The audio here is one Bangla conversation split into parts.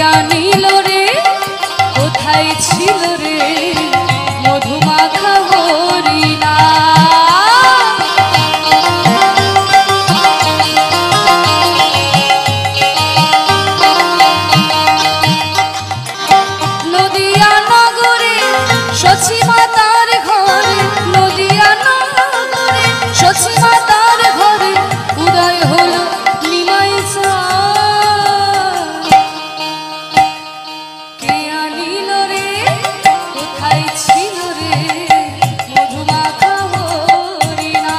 আনিল রে কোথায় ছিল রে মধুমাখা হরিণা নদিয়া নগরে সচি মাতার ঘরে নদিয়া নগরে সচি মাতার ঘরে উদয় হলো নিমাই কে আনিল রে কোথায় ছিল রে মধুমাখা হরিণা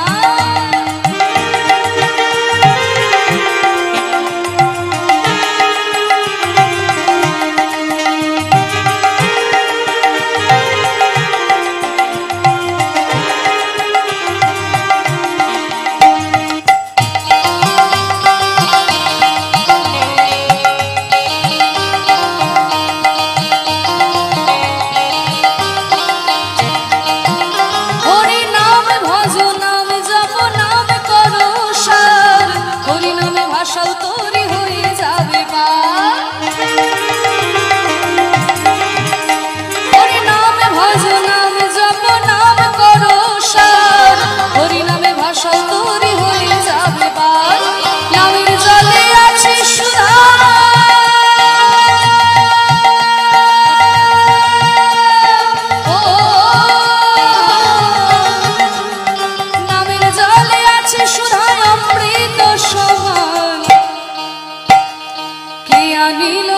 তোরি হয়ে যাবে হরি নামে ভজ নাম জপ নাম করো সার হরি নামে ভাষা তোরি হয়ে যাবে নামের জলে আছে সুধা নামের জলে আছে সুধা অমৃত সমান কে আনিল